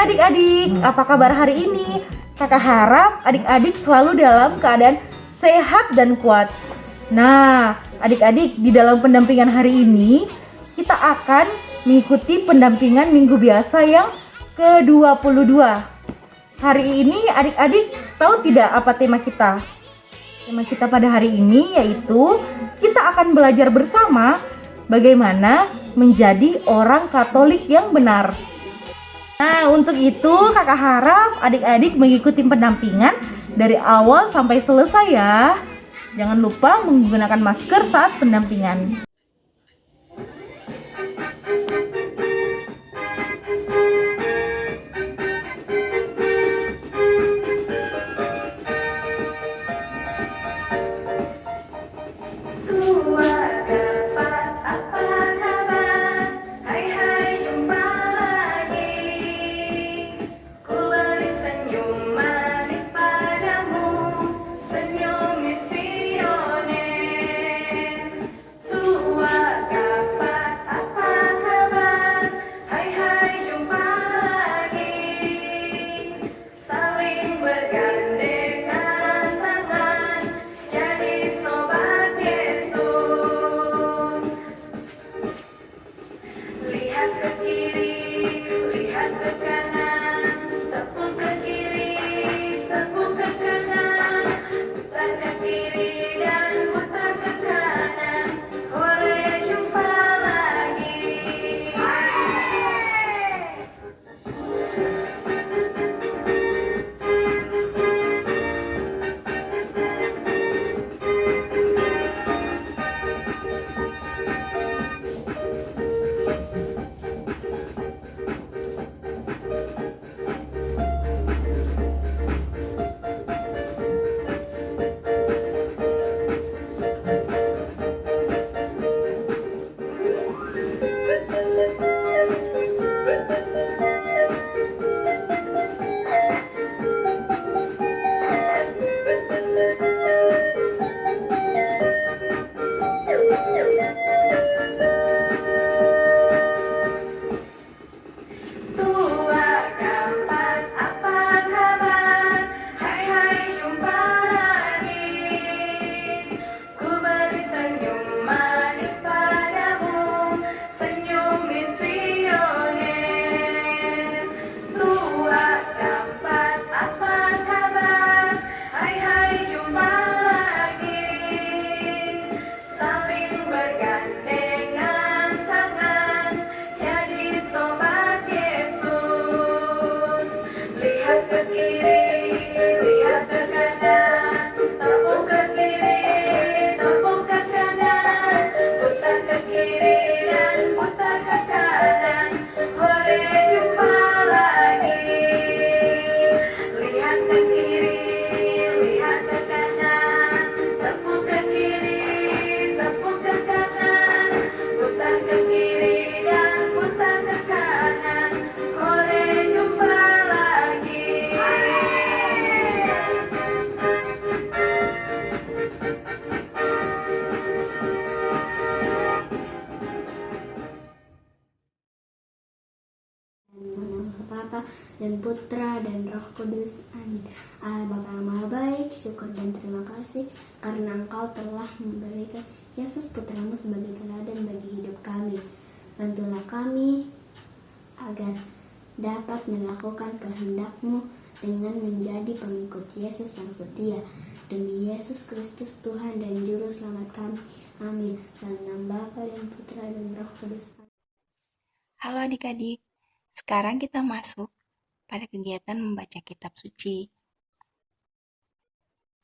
adik-adik, apa kabar hari ini? Kakak harap adik-adik selalu dalam keadaan sehat dan kuat. Nah, adik-adik, di dalam pendampingan hari ini kita akan mengikuti pendampingan minggu biasa yang ke-22. Hari ini adik-adik tahu tidak apa tema kita? Tema kita pada hari ini yaitu kita akan belajar bersama bagaimana menjadi orang Katolik yang benar. Nah, untuk itu kakak harap adik-adik mengikuti pendampingan dari awal sampai selesai ya. Jangan lupa menggunakan masker saat pendampingan. Bapa dan Putra dan Roh Kudus. Amin. Allah Bapa yang Maha Baik, syukur dan terima kasih karena Engkau telah memberikan Yesus Putramu sebagai teladan bagi hidup kami. Bantulah kami agar dapat melakukan kehendak-Mu dengan menjadi pengikut Yesus yang setia. Demi Yesus Kristus Tuhan dan Juru Selamat kami. Amin. Dalam nama Bapa dan Putra dan Roh Kudus. Halo adik-adik. Sekarang kita masuk pada kegiatan membaca kitab suci.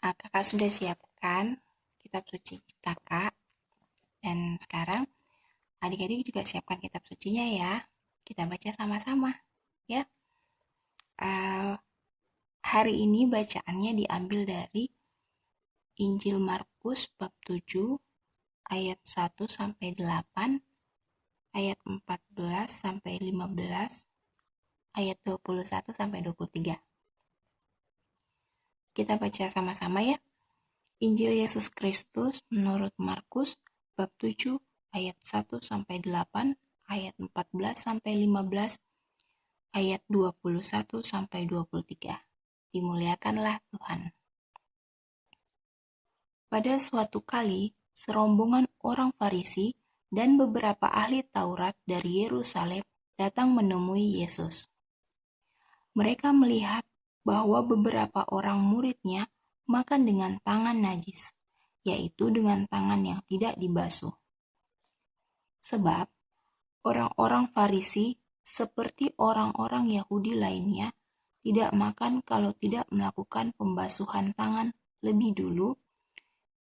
Kakak sudah siapkan kitab suci kakak. Dan sekarang adik-adik juga siapkan kitab sucinya ya. Kita baca sama-sama ya. Hari ini bacaannya diambil dari Injil Markus bab 7 ayat 1 sampai 8. Ayat 14 sampai 15, ayat 21 sampai 23. Kita baca sama-sama ya. Injil Yesus Kristus menurut Markus bab 7 ayat 1 sampai 8, ayat 14 sampai 15, ayat 21-23. Dimuliakanlah Tuhan. Pada suatu kali, serombongan orang Farisi dan beberapa ahli Taurat dari Yerusalem datang menemui Yesus. Mereka melihat bahwa beberapa orang muridnya makan dengan tangan najis, yaitu dengan tangan yang tidak dibasuh. Sebab orang-orang Farisi seperti orang-orang Yahudi lainnya tidak makan kalau tidak melakukan pembasuhan tangan lebih dulu,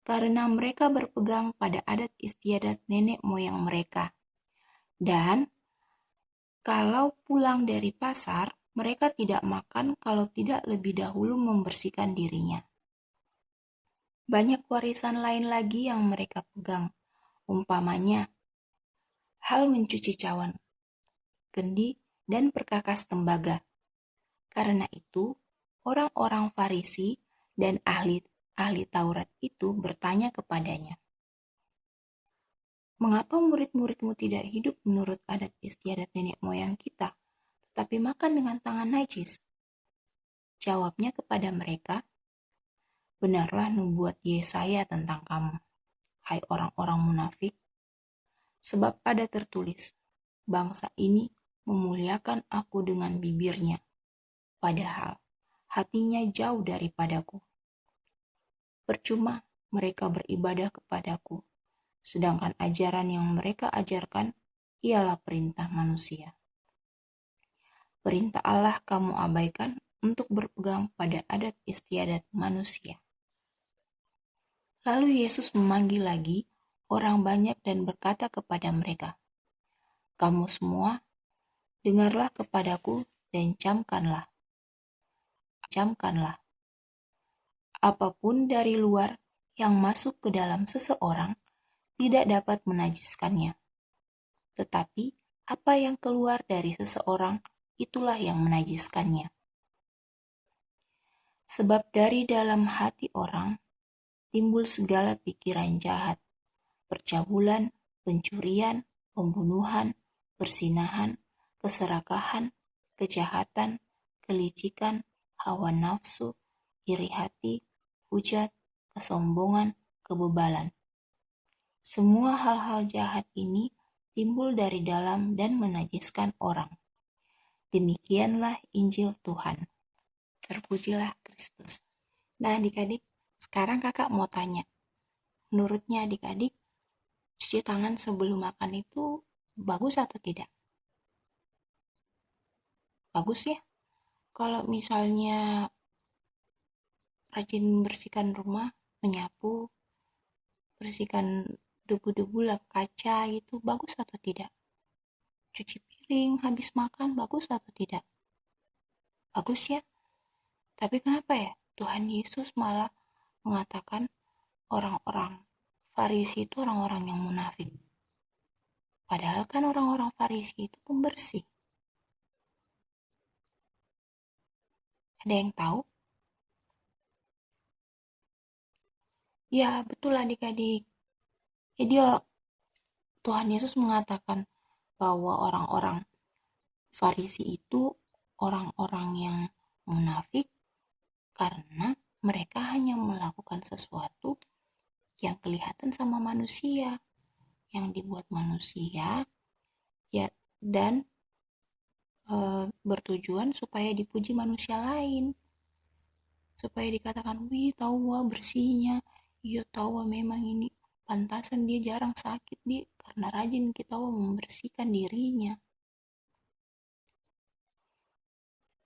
karena mereka berpegang pada adat istiadat nenek moyang mereka. Dan kalau pulang dari pasar, mereka tidak makan kalau tidak lebih dahulu membersihkan dirinya. Banyak warisan lain lagi yang mereka pegang, umpamanya hal mencuci cawan, kendi, dan perkakas tembaga. Karena itu, orang-orang Farisi dan ahli Taurat itu bertanya kepadanya, "Mengapa murid-muridmu tidak hidup menurut adat istiadat nenek moyang kita, tetapi makan dengan tangan najis?" Jawabnya kepada mereka, "Benarlah nubuat Yesaya tentang kamu, hai orang-orang munafik. Sebab ada tertulis, bangsa ini memuliakan aku dengan bibirnya, padahal hatinya jauh daripadaku. Percuma mereka beribadah kepadaku, sedangkan ajaran yang mereka ajarkan ialah perintah manusia. Perintah Allah kamu abaikan untuk berpegang pada adat istiadat manusia." Lalu Yesus memanggil lagi orang banyak dan berkata kepada mereka, "Kamu semua, dengarlah kepadaku dan camkanlah. Apapun dari luar yang masuk ke dalam seseorang tidak dapat menajiskannya. Tetapi apa yang keluar dari seseorang, itulah yang menajiskannya. Sebab dari dalam hati orang timbul segala pikiran jahat, percabulan, pencurian, pembunuhan, persinahan, keserakahan, kejahatan, kelicikan, hawa nafsu, iri hati, hujat, kesombongan, kebebalan. Semua hal-hal jahat ini timbul dari dalam dan menajiskan orang. Demikianlah Injil Tuhan. Terpujilah Kristus. Nah adik-adik, sekarang kakak mau tanya. Menurutnya adik-adik, cuci tangan sebelum makan itu bagus atau tidak? Bagus ya. Kalau misalnya rajin membersihkan rumah, menyapu, bersihkan debu-debu lap kaca itu bagus atau tidak? Cuci piring habis makan bagus atau tidak? Bagus ya. Tapi kenapa ya Tuhan Yesus malah mengatakan orang-orang Farisi itu orang-orang yang munafik? Padahal kan orang-orang Farisi itu pembersih. Ada yang tahu? Ya, betul adik-adik. Jadi Tuhan Yesus mengatakan bahwa orang-orang Farisi itu orang-orang yang munafik karena mereka hanya melakukan sesuatu yang kelihatan sama manusia, yang dibuat manusia, ya, dan bertujuan supaya dipuji manusia lain, supaya dikatakan, "Wih, tahu wah bersihnya, iya tahu wah memang ini pantasan dia jarang sakit dia karena rajin kita wah membersihkan dirinya."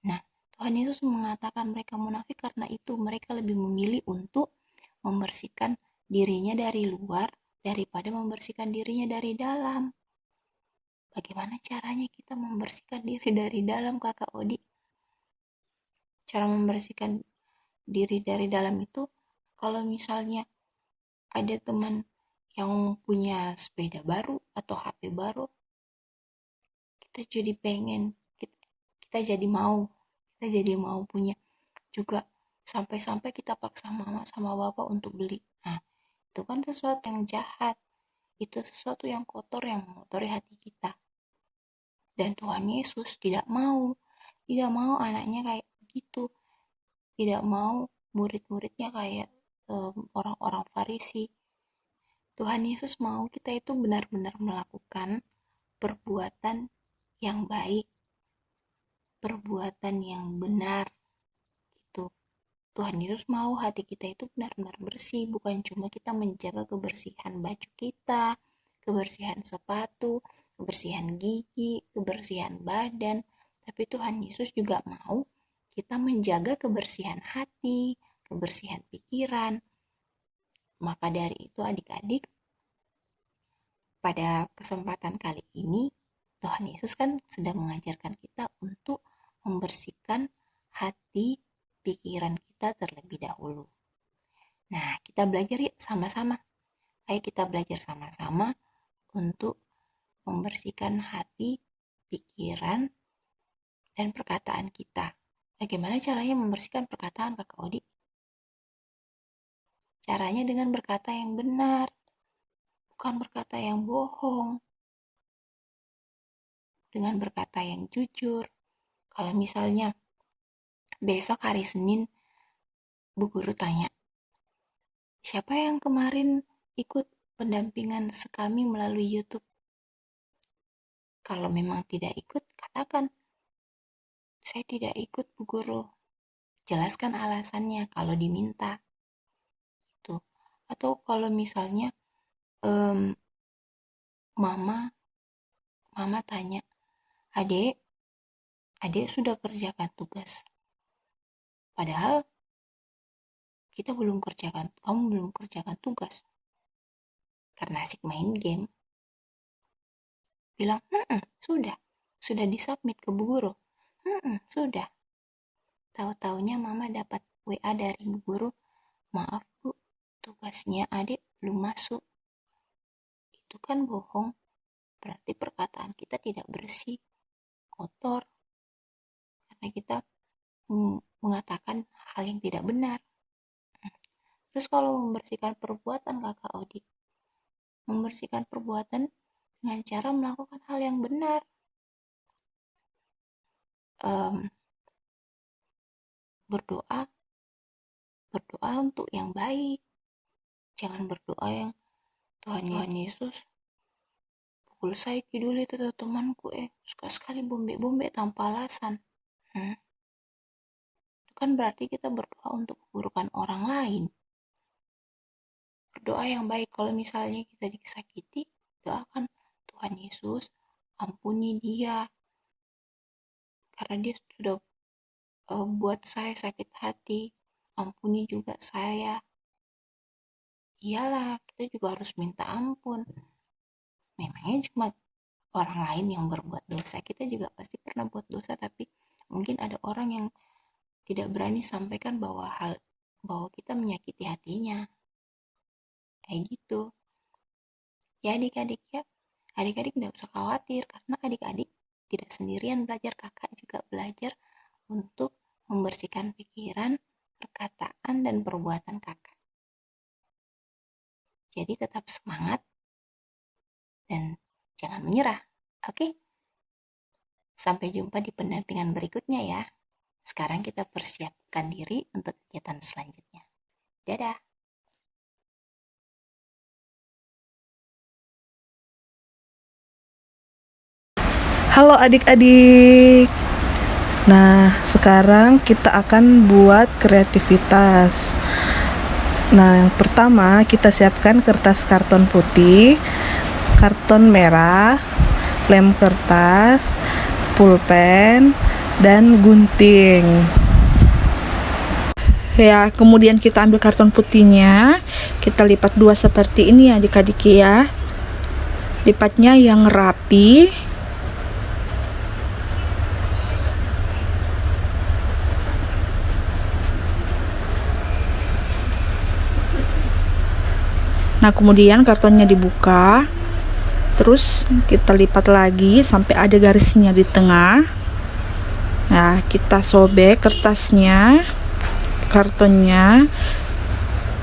Nah, Tuhan Yesus mengatakan mereka munafik karena itu mereka lebih memilih untuk membersihkan dirinya dari luar daripada membersihkan dirinya dari dalam. Bagaimana caranya kita membersihkan diri dari dalam, Kakak Odi? Cara membersihkan diri dari dalam itu, kalau misalnya ada teman yang punya sepeda baru atau HP baru, kita jadi pengen, kita jadi mau punya juga, sampai-sampai kita paksa mama sama bapak untuk beli. Nah, itu kan sesuatu yang jahat, itu sesuatu yang kotor yang mengotori hati kita. Dan Tuhan Yesus tidak mau tidak mau anaknya kayak gitu, tidak mau murid-muridnya kayak orang-orang Farisi. Tuhan Yesus mau kita itu benar-benar melakukan perbuatan yang baik, perbuatan yang benar gitu. Tuhan Yesus mau hati kita itu benar-benar bersih, bukan cuma kita menjaga kebersihan baju kita, kebersihan sepatu, kebersihan gigi, kebersihan badan, tapi Tuhan Yesus juga mau kita menjaga kebersihan hati, kebersihan pikiran. Maka dari itu adik-adik, pada kesempatan kali ini Tuhan Yesus kan sedang mengajarkan kita untuk membersihkan hati, pikiran kita terlebih dahulu. Nah, kita belajar yuk sama-sama. Ayo kita belajar sama-sama untuk membersihkan hati, pikiran, dan perkataan kita. Bagaimana caranya membersihkan perkataan Kakak Odi? Caranya dengan berkata yang benar, bukan berkata yang bohong. Dengan berkata yang jujur. Kalau misalnya besok hari Senin, Bu Guru tanya, siapa yang kemarin ikut pendampingan sekami melalui YouTube? Kalau memang tidak ikut, katakan, saya tidak ikut Bu Guru. Jelaskan alasannya kalau diminta. Itu. Atau kalau misalnya mama tanya, Adek sudah kerjakan tugas. Padahal kamu belum kerjakan tugas. Karena asik main game. Bilang, sudah disubmit ke Bu Guru. Sudah. Tahu-taunya mama dapat WA dari Bu Guru, maaf Bu, tugasnya adik belum masuk. Itu kan bohong. Berarti perkataan kita tidak bersih, kotor. Karena kita mengatakan hal yang tidak benar. Terus kalau membersihkan perbuatan Kakak Odi, membersihkan perbuatan dengan cara melakukan hal yang benar. Berdoa untuk yang baik. Jangan berdoa yang Tuhan Yesus, pukul saya kidul itu temanku suka sekali bombe tanpa alasan. Itu kan berarti kita berdoa untuk keburukan orang lain. Berdoa yang baik. Kalau misalnya kita disakiti, doakan, Tuhan Yesus ampuni dia, karena dia sudah buat saya sakit hati, ampuni juga saya. Iyalah, kita juga harus minta ampun. Memangnya cuma orang lain yang berbuat dosa, kita juga pasti pernah buat dosa, tapi mungkin ada orang yang tidak berani sampaikan bahwa kita menyakiti hatinya. Kayak gitu. Ya adik-adik ya, adik-adik tidak usah khawatir, karena adik-adik tidak sendirian belajar, kakak juga belajar untuk membersihkan pikiran, perkataan, dan perbuatan kakak. Jadi tetap semangat dan jangan menyerah, oke? Sampai jumpa di pendampingan berikutnya ya. Sekarang kita persiapkan diri untuk kegiatan selanjutnya. Dadah! Halo adik-adik. Nah, sekarang kita akan buat kreativitas. Nah, yang pertama kita siapkan kertas karton putih, karton merah, lem kertas, pulpen, dan gunting. Ya, kemudian kita ambil karton putihnya, kita lipat dua seperti ini ya adik-adik ya. Lipatnya yang rapi. Nah, kemudian kartonnya dibuka, terus kita lipat lagi sampai ada garisnya di tengah. Nah, kita sobek kertasnya, kartonnya.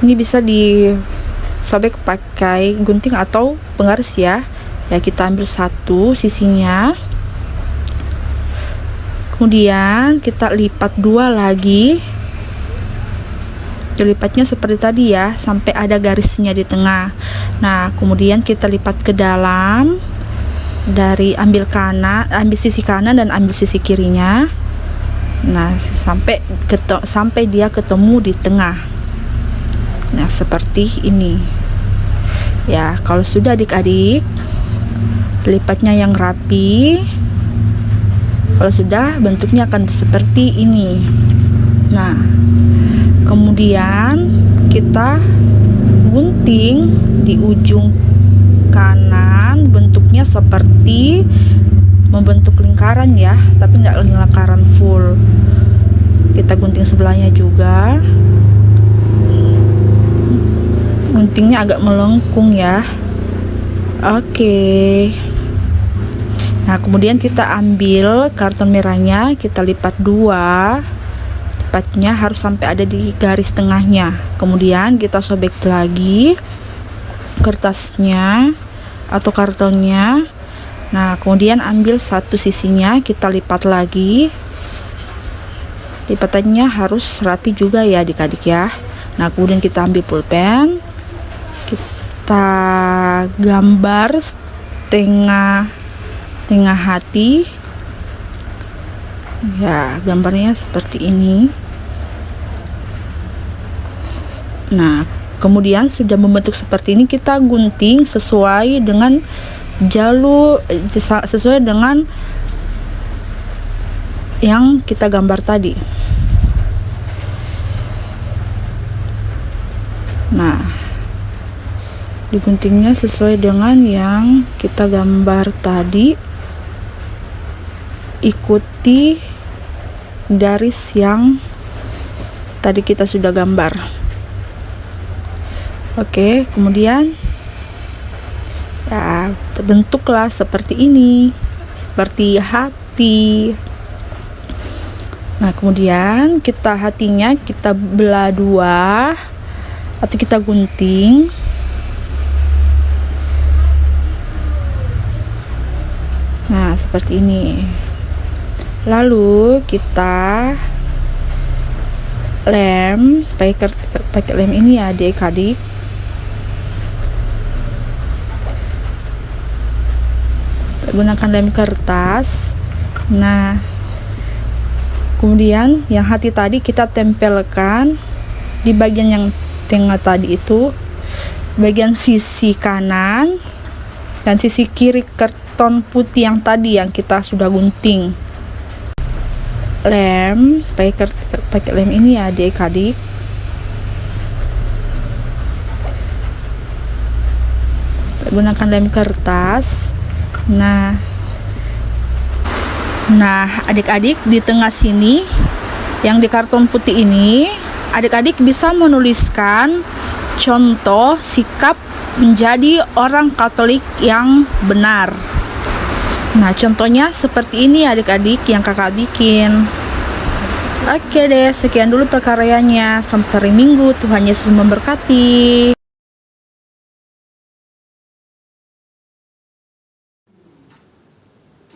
Ini bisa disobek pakai gunting atau penggaris ya. Ya, kita ambil satu sisinya. Kemudian kita lipat 2 lagi. Lipatnya seperti tadi ya, sampai ada garisnya di tengah. Nah, kemudian kita lipat ke dalam, dari ambil sisi kanan dan ambil sisi kirinya. Nah, sampai dia ketemu di tengah. Nah, seperti ini. Ya, kalau sudah adik-adik, lipatnya yang rapi. Kalau sudah, bentuknya akan seperti ini. Nah, kemudian kita gunting di ujung kanan, bentuknya seperti membentuk lingkaran ya, tapi tidak lingkaran full. Kita gunting sebelahnya juga. Guntingnya agak melengkung ya. Oke. Nah, kemudian kita ambil karton merahnya, kita lipat 2. Lipatnya harus sampai ada di garis tengahnya. Kemudian kita sobek lagi kertasnya atau kartonnya. Nah, kemudian ambil satu sisinya, kita lipat lagi. Lipatannya harus rapi juga ya adik-adik ya. Nah, kemudian kita ambil pulpen, kita gambar tengah hati ya, gambarnya seperti ini. Nah, kemudian sudah membentuk seperti ini, kita gunting sesuai dengan sesuai dengan yang kita gambar tadi. Nah, diguntingnya sesuai dengan yang kita gambar tadi. Ikuti garis yang tadi kita sudah gambar. Oke, kemudian ya, terbentuklah seperti ini, seperti hati. Nah, kemudian hatinya kita belah 2 atau kita gunting. Nah, seperti ini. Lalu kita lem, pakai lem ini ya adik-adik. Gunakan lem kertas. Nah, kemudian yang hati tadi kita tempelkan di bagian yang tengah tadi itu, bagian sisi kanan dan sisi kiri karton putih yang tadi yang kita sudah gunting. Lem, pakai lem ini ya adik-adik. Gunakan lem kertas. Nah, adik-adik di tengah sini yang di karton putih ini, adik-adik bisa menuliskan contoh sikap menjadi orang Katolik yang benar. Nah, contohnya seperti ini adik-adik yang kakak bikin. Oke deh, sekian dulu perkaryanya. Selamat hari Minggu, Tuhan Yesus memberkati.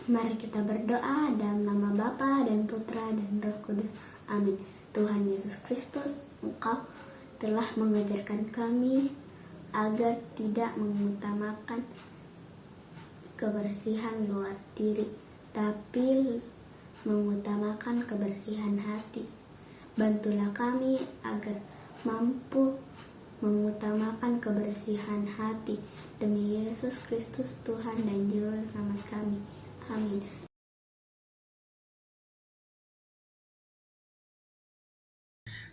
Mari kita berdoa dalam nama Bapa dan Putra dan Roh Kudus. Amin. Tuhan Yesus Kristus, Engkau telah mengajarkan kami agar tidak mengutamakan kebersihan luar diri, tapi mengutamakan kebersihan hati. Bantulah kami agar mampu mengutamakan kebersihan hati. Demi Yesus Kristus Tuhan dan Juru Selamat kami. Amin.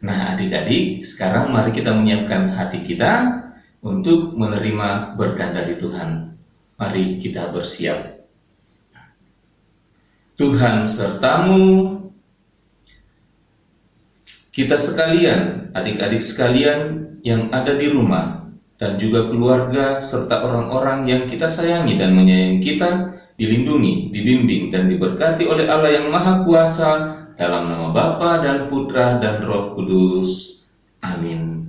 Nah, adik-adik, sekarang mari kita menyiapkan hati kita untuk menerima berkat dari Tuhan. Mari kita bersiap. Tuhan sertamu, kita sekalian, adik-adik sekalian yang ada di rumah, dan juga keluarga serta orang-orang yang kita sayangi dan menyayangi kita, dilindungi, dibimbing, dan diberkati oleh Allah yang Maha Kuasa, dalam nama Bapa dan Putra dan Roh Kudus. Amin.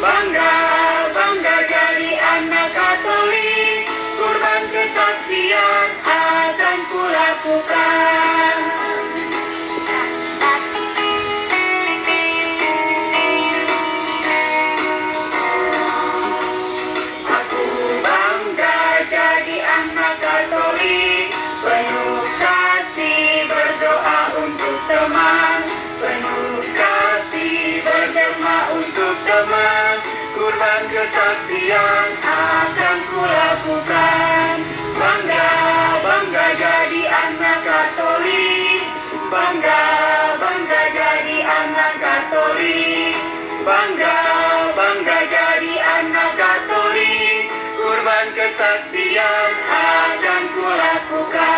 Bangga, bangga jadi anak Katolik, kurban kesaksian akan kulakukan. Aku bangga jadi anak Katolik, penuh kasih berdoa untuk teman, penuh kasih berdoa untuk teman, kurban kesaksian akan kulakukan. Bangga, bangga jadi anak Katolik, bangga, bangga jadi anak Katolik, bangga, bangga jadi anak Katolik, kurban kesaksian akan kulakukan.